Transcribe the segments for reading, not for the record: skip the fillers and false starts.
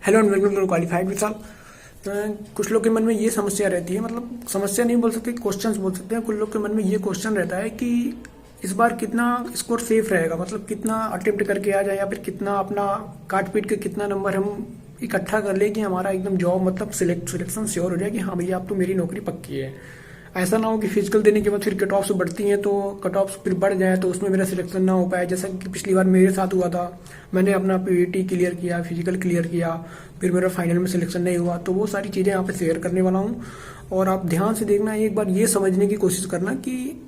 Hello and welcome to qualified Vishal. कुछ लोग के मन में ये समस्या रहती है, मतलब समस्या नहीं बोल सकते, क्वेश्चंस बोल सकते हैं। कुछ लोग के मन में ये क्वेश्चन रहता है कि इस बार कितना स्कोर सेफ रहेगा, मतलब कितना अटेम्प्ट करके आ जाए या फिर कितना अपना काट पीट के कितना नंबर हम इकट्ठा कर ले कि हमारा एकदम जॉब मतलब सिलेक्शन श्योर हो जाए कि हाँ भैया अब तो मेरी नौकरी पक्की है। ऐसा ना हो कि फिजिकल देने के बाद फिर कट ऑफ्स बढ़ती हैं तो कट ऑफ्स फिर बढ़ जाए तो उसमें मेरा सिलेक्शन ना हो पाए, जैसा कि पिछली बार मेरे साथ हुआ था। मैंने अपना पीईटी क्लियर किया, फिजिकल क्लियर किया, फिर मेरा फाइनल में सिलेक्शन नहीं हुआ। तो वो सारी चीज़ें यहाँ पे शेयर करने वाला हूँ और आप ध्यान से देखना, एक बार ये समझने की कोशिश करना कि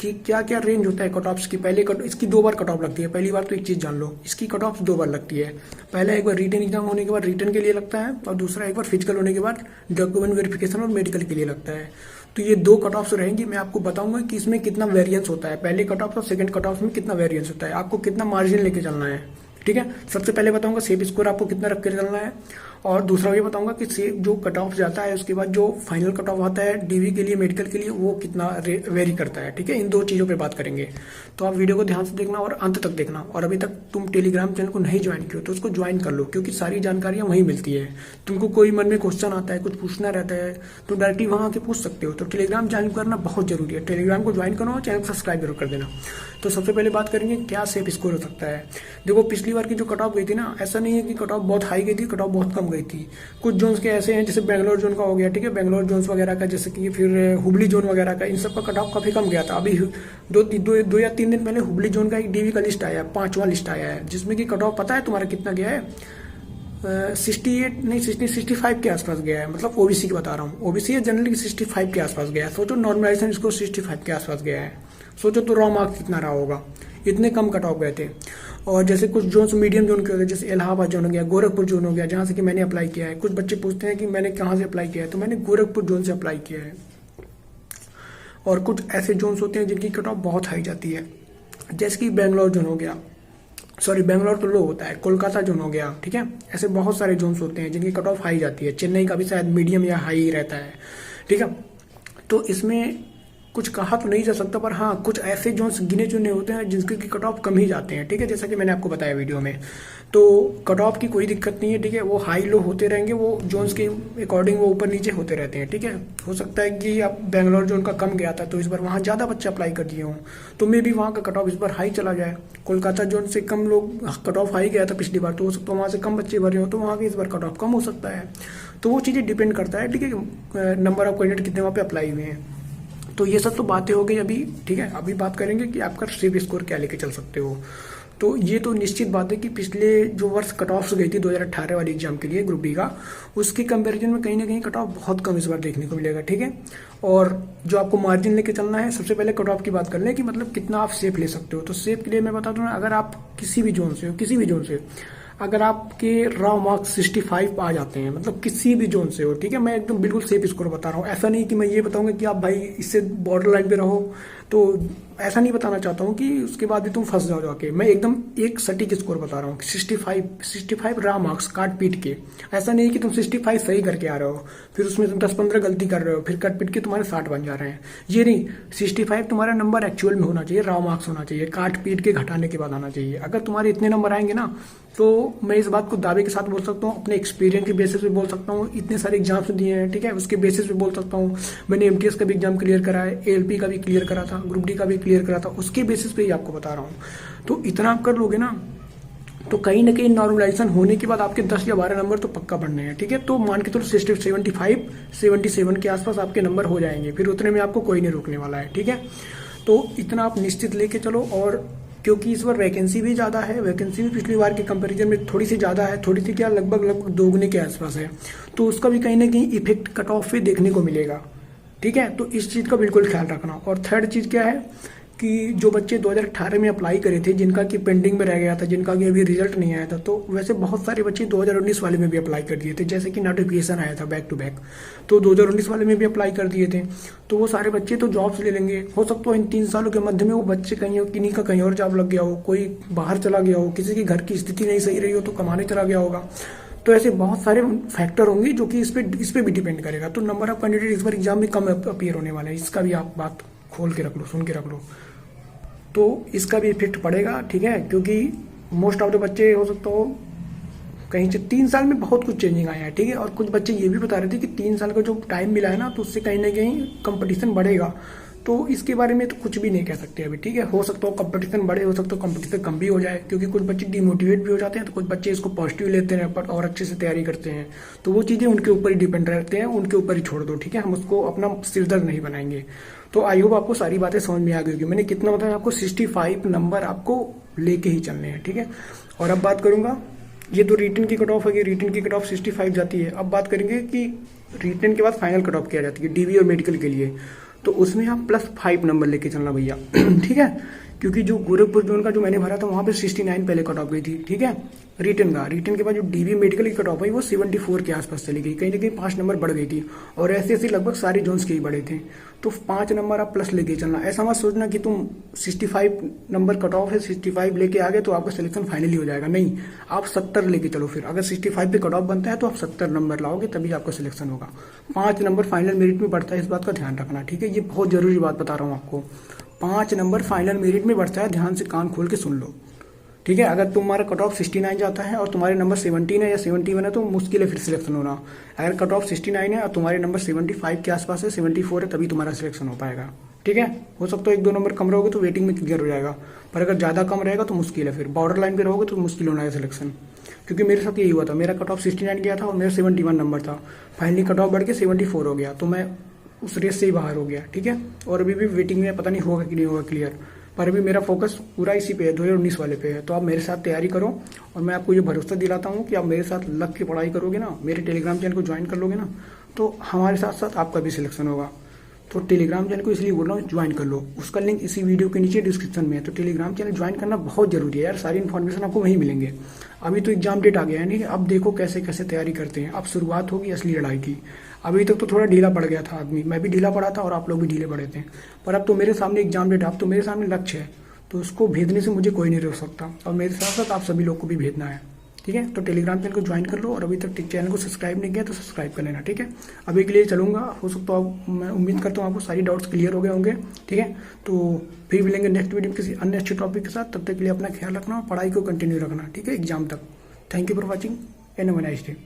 क्या क्या रेंज होता है कट ऑफ्स की। इसकी 2 बार कट ऑफ लगती है। पहली बार तो एक चीज़ जान लो, इसकी कट ऑफ 2 बार लगती है। पहला एक बार रिटन एग्जाम होने के बाद रिटन के लिए लगता है और दूसरा एक बार फिजिकल होने के बाद डॉक्यूमेंट वेरिफिकेशन और मेडिकल के लिए लगता है। तो ये 2 कट ऑफ्स रहेंगे। मैं आपको बताऊंगा कि इसमें कितना वेरिएंस होता है, पहले कट ऑफ और सेकंड कट ऑफ में कितना वेरिएंस होता है, आपको कितना मार्जिन लेके चलना है। ठीक है, सबसे पहले बताऊंगा सेफ स्कोर आपको कितना रख कर चलना है, और दूसरा ये बताऊंगा कि सेफ जो कट ऑफ जाता है उसके बाद जो फाइनल कट ऑफ आता है डीवी के लिए, मेडिकल के लिए, वो कितना वेरी करता है। ठीक है, इन 2 चीज़ों पे बात करेंगे। तो आप वीडियो को ध्यान से देखना और अंत तक देखना। और अभी तक तुम टेलीग्राम चैनल को नहीं ज्वाइन किया तो उसको ज्वाइन कर लो, क्योंकि सारी जानकारियां वहीं मिलती है। तुमको कोई मन में क्वेश्चन आता है, कुछ पूछना रहता है, तो डायरेक्टली वहां आके पूछ सकते हो। तो टेलीग्राम ज्वाइन करना बहुत जरूरी है। टेलीग्राम को ज्वाइन करो और चैनल को सब्सक्राइब जरूर कर देना। तो सबसे पहले बात करेंगे क्या सेफ स्कोर हो सकता है। देखो पिछली बार की जो कट ऑफ गई थी ना, ऐसा नहीं है कि कट ऑफ बहुत हाई गई थी, कट ऑफ बहुत कम गई थी। कुछ जोन्स के ऐसे हैं, जैसे बेंगलोर जोन का हो गया, ठीक है, बेंगलोर जोन्स वगैरह का, जैसे कि फिर हुबली जोन वगैरह का, इन सब का कट ऑफ काफी कम गया था। अभी दो या 3 दिन पहले हुबली जोन का एक डीवी का लिस्ट आया है, 5वां लिस्ट आया है, जिसमें कि कट ऑफ पता है तुम्हारा कितना गया है? 68 नहीं 65 के आसपास गया है। मतलब ओबीसी की बता रहा हूँ, ओबीसी है जनरली 65 के आसपास गया है। सोचो नॉर्मलाइजेशन स्कोर 65 के आसपास गया है। सोचो तो रॉ मार्क्स कितना रहा होगा, इतने कम कट ऑफ गए थे। और जैसे कुछ जोन मीडियम जोन के होते हैं, जैसे इलाहाबाद जोन हो गया, गोरखपुर जोन हो गया, जहाँ से कि मैंने अप्लाई किया है। कुछ बच्चे पूछते हैं कि मैंने कहाँ से अप्लाई किया है, तो मैंने गोरखपुर जोन से अप्लाई किया है। और कुछ ऐसे जोन्स होते हैं जिनकी कट ऑफ बहुत हाई जाती है, जैसे कि बेंगलोर जोन हो गया, सॉरी बेंगलोर तो लो होता है, कोलकाता जोन हो गया। ठीक है, ऐसे बहुत सारे जोन्स होते हैं जिनकी कट ऑफ हाई जाती है। चेन्नई का भी शायद मीडियम या हाई रहता है। ठीक है, तो इसमें कुछ कहा तो नहीं जा सकता, पर हाँ कुछ ऐसे जोन्स गिने चुने होते हैं जिनके की कट ऑफ कम ही जाते हैं। ठीक है, जैसा कि मैंने आपको बताया वीडियो में। तो कट ऑफ की कोई दिक्कत नहीं है। ठीक है, वो हाई लो होते रहेंगे, वो जोन्स के अकॉर्डिंग वो ऊपर नीचे होते रहते हैं। ठीक है, हो सकता है कि अब बेंगलोर जोन का कम गया था तो इस बार वहाँ ज़्यादा बच्चे अप्लाई कर दिए हों, तो मे भी वहाँ का कट ऑफ इस बार हाई चला जाए। कोलकाता जोन से कम लोग कट ऑफ हाई गया था पिछली बार, तो हो सकता है वहाँ से कम बच्चे भरे हो, तो वहाँ की इस बार कट ऑफ कम हो सकता है। तो वो चीज़ें डिपेंड करता है। ठीक है, नंबर ऑफ कैंडिडेट कितने वहाँ पे अप्लाई हुए हैं। तो ये सब तो बातें हो गई अभी। ठीक है, अभी बात करेंगे कि आपका सेफ स्कोर क्या लेके चल सकते हो। तो ये तो निश्चित बात है कि पिछले जो वर्ष कट ऑफ गई थी 2018 वाली एग्जाम के लिए ग्रुप डी का, उसके कंपैरिजन में कहीं ना कहीं कट ऑफ बहुत कम इस बार देखने को मिलेगा। ठीक है, और जो आपको मार्जिन लेके चलना है, सबसे पहले कट ऑफ की बात कर लें कि मतलब कितना आप सेफ ले सकते हो। तो सेफ के लिए मैं बता दूं ना, अगर आप किसी भी जोन से हो, किसी भी जोन से अगर आपके रॉ मार्क्स 65 आ जाते हैं, मतलब किसी भी जोन से हो, ठीक है, मैं एकदम बिल्कुल सेफ स्कोर बता रहा हूँ। ऐसा नहीं कि मैं ये बताऊंगा कि आप भाई इससे बॉर्डर लाइन पे रहो, तो ऐसा नहीं बताना चाहता हूँ कि उसके बाद भी तुम फंस जाओ जाके। मैं एकदम एक सटीक स्कोर बता रहा हूँ, 65 रॉ मार्क्स काट पीट के। ऐसा नहीं कि तुम 65 सही करके आ रहे हो, फिर उसमें तुम 10-15 गलती कर रहे हो, फिर कट पीट के तुम्हारे 60 बन जा रहे हैं। ये नहीं, 65 तुम्हारा नंबर एक्चुअल में होना चाहिए, रॉ मार्क्स होना चाहिए, काट पीट के घटाने के बाद आना चाहिए। अगर तुम्हारे इतने नंबर आएंगे ना, तो मैं इस बात को दावे के साथ बोल सकता हूँ, अपने एक्सपीरियंस के बेसिस पे बोल सकता हूँ। इतने सारे एग्जाम्स दिए हैं, ठीक है, उसके बेसिस पे बोल सकता हूँ। मैंने एमटीएस का भी एग्जाम क्लियर करा है, एएलपी का भी क्लियर करा था, ग्रुप डी का भी क्लियर करा था, उसके बेसिस पे ही आपको बता रहा हूँ। तो इतना आप कर लोगे ना, तो कहीं ना कहीं नॉर्मलाइजेशन होने के बाद आपके 10 या 12 नंबर तो पक्का बढ़ने हैं। ठीक है, तो मान के चलो 75-77 के आसपास आपके नंबर हो जाएंगे, फिर उतने में आपको कोई नहीं रोकने वाला है। ठीक है, तो इतना आप निश्चित लेके चलो। और क्योंकि इस बार वैकेंसी भी ज़्यादा है, वैकेंसी भी पिछली बार के कंपैरिजन में थोड़ी सी ज़्यादा है, थोड़ी सी क्या लगभग दोगुने के आसपास है, तो उसका भी कहीं ना कहीं इफेक्ट कट ऑफ पे देखने को मिलेगा। ठीक है, तो इस चीज़ का बिल्कुल ख्याल रखना। और थर्ड चीज़ क्या है कि जो बच्चे 2018 में अप्लाई करे थे, जिनका कि पेंडिंग में रह गया था, जिनका कि अभी रिजल्ट नहीं आया था, तो वैसे बहुत सारे बच्चे 2019 वाले में भी अप्लाई कर दिए थे, जैसे कि नोटिफिकेशन आया था बैक टू बैक, तो 2019 वाले में भी अप्लाई कर दिए थे। तो वो सारे बच्चे तो जॉब्स ले लेंगे। हो सकता है इन 3 सालों के मध्य में वो बच्चे कहीं किन्हीं का कहीं और जॉब लग गया हो, कोई बाहर चला गया हो, किसी की घर की स्थिति नहीं सही रही हो तो कमाने चला गया होगा। तो ऐसे बहुत सारे फैक्टर होंगे जो कि इस पे भी डिपेंड करेगा। तो नंबर ऑफ कैंडिडेट इस बार एग्जाम में कम अपीयर होने वाला है, इसका भी आप बात खोल के रख लो, सुन के रख लो। तो इसका भी इफेक्ट पड़ेगा। ठीक है, क्योंकि मोस्ट ऑफ द बच्चे हो सकता हो कहीं से 3 साल में बहुत कुछ चेंजिंग आया है, ठीक है। और कुछ बच्चे ये भी बता रहे थे कि 3 साल का जो टाइम मिला है ना, तो उससे कहीं ना कहीं कंपटीशन बढ़ेगा। तो इसके बारे में तो कुछ भी नहीं कह सकते अभी, ठीक है। हो सकता हो कंपटीशन बढ़े, हो सकता हो कंपटीशन कम भी हो जाए, क्योंकि कुछ बच्चे डिमोटिवेट भी हो जाते हैं, तो कुछ बच्चे इसको पॉजिटिव लेते हैं पर और अच्छे से तैयारी करते हैं। तो वो चीज़ें उनके ऊपर ही डिपेंड रहते हैं, उनके ऊपर ही छोड़ दो, ठीक है। हम उसको अपना सिरदर्द नहीं बनाएंगे। तो आई होप आपको सारी बातें समझ में आ गई होगी। मैंने कितना बताया आपको, 65 नंबर आपको लेके ही चलने हैं, ठीक है। और अब बात करूंगा, ये तो रिटन की कट ऑफ है, रिटन की कट ऑफ 65 जाती है। अब बात करेंगे कि रिटन के बाद फाइनल कट ऑफ किया जाती है डीवी और मेडिकल के लिए, तो उसमें आप +5 नंबर लेके चलना भैया, ठीक है। क्योंकि जो गोरखपुर जोन का जो मैंने भरा था वहां पे 69 पहले कट ऑफ गई थी, ठीक है, रिटन का। रिटन के बाद जो डीवी मेडिकल की कट ऑफ हुई वो 74 के आसपास चली गई, कहीं ना कहीं 5 नंबर बढ़ गई थी। और ऐसे ऐसे लगभग सारे जोन्स के ही बढ़े थे। तो 5 नंबर आप प्लस लेके चलना। ऐसा मत सोचना कि तुम 65 नंबर कट ऑफ है, 65 लेके आ गए तो आपका सिलेक्शन फाइनली हो जाएगा। नहीं, आप 70 लेके चलो। फिर अगर 65 पे कट ऑफ बनता है तो आप 70 नंबर लाओगे, तभी आपका सिलेक्शन होगा। 5 नंबर फाइनल मेरिट में बढ़ता है, इस बात का ध्यान रखना, ठीक है। ये बहुत जरूरी बात बता रहा हूँ आपको। 5 नंबर फाइनल मेरिट में बढ़ता है, ध्यान से कान खोल के सुन लो, ठीक है। अगर तुम्हारा कट ऑफ 69 जाता है और तुम्हारे नंबर 17 है या 71 है तो मुश्किल है फिर सिलेक्शन होना। अगर कट ऑफ 69 है और तुम्हारे नंबर 75 के आसपास है, 74 है, तभी तुम्हारा सिलेक्शन हो पाएगा, ठीक है। हो सकता है 1-2 नंबर कम रहोगे तो वेटिंग में क्लियर हो जाएगा, पर अगर ज्यादा कम रहेगा तो मुश्किल है। फिर बॉर्डर लाइन पे रहोगे तो मुश्किल होना है सिलेक्शन। क्योंकि मेरे साथ यही हुआ था, मेरा कट ऑफ 69 गया था और मेरा 71 नंबर था। फाइनली कट ऑफ बढ़ के 74 हो गया, तो मैं उस रेस से ही बाहर हो गया, ठीक है। और अभी भी वेटिंग में पता नहीं होगा कि नहीं होगा क्लियर, पर अभी मेरा फोकस पूरा इसी पे है, 2019 वाले पे है। तो आप मेरे साथ तैयारी करो और मैं आपको ये भरोसा दिलाता हूँ कि आप मेरे साथ लग के पढ़ाई करोगे ना, मेरे टेलीग्राम चैनल को ज्वाइन कर लोगे ना, तो हमारे साथ साथ आपका भी सिलेक्शन होगा। तो टेलीग्राम चैनल को इसलिए बोल रहा हूँ ज्वाइन कर लो, उसका लिंक इसी वीडियो के नीचे डिस्क्रिप्शन में है। तो टेलीग्राम चैनल ज्वाइन करना बहुत जरूरी है यार, सारी इन्फॉर्मेशन आपको वहीं मिलेंगे। अभी तो एग्जाम डेट आ गया है, नहीं, अब देखो कैसे कैसे तैयारी करते हैं। अब शुरुआत होगी असली लड़ाई की। अभी तक तो थोड़ा ढीला पड़ गया था आदमी, मैं भी ढीला पड़ा था और आप लोग भी ढीले पड़े थे, पर अब तो मेरे सामने एग्जाम डेट, अब तो मेरे सामने लक्ष्य है, तो उसको भेदने से मुझे कोई नहीं रोक सकता। और मेरे साथ साथ आप सभी लोग को भी भेजना है, ठीक है। तो टेलीग्राम चैनल को ज्वाइन कर लो और अभी तक चैनल को सब्सक्राइब नहीं किया तो सब्सक्राइब कर लेना, ठीक है। अभी के लिए चलूंगा, हो सकता है मैं उम्मीद करता हूँ आपको सारी डाउट्स क्लियर हो गए होंगे, ठीक है। तो फिर मिलेंगे नेक्स्ट वीडियो में किसी अन्य अच्छे टॉपिक के साथ। तब तक के लिए अपना ख्याल रखना और पढ़ाई को कंटिन्यू रखना, ठीक है, एग्जाम तक। Thank you for watching and have a nice day.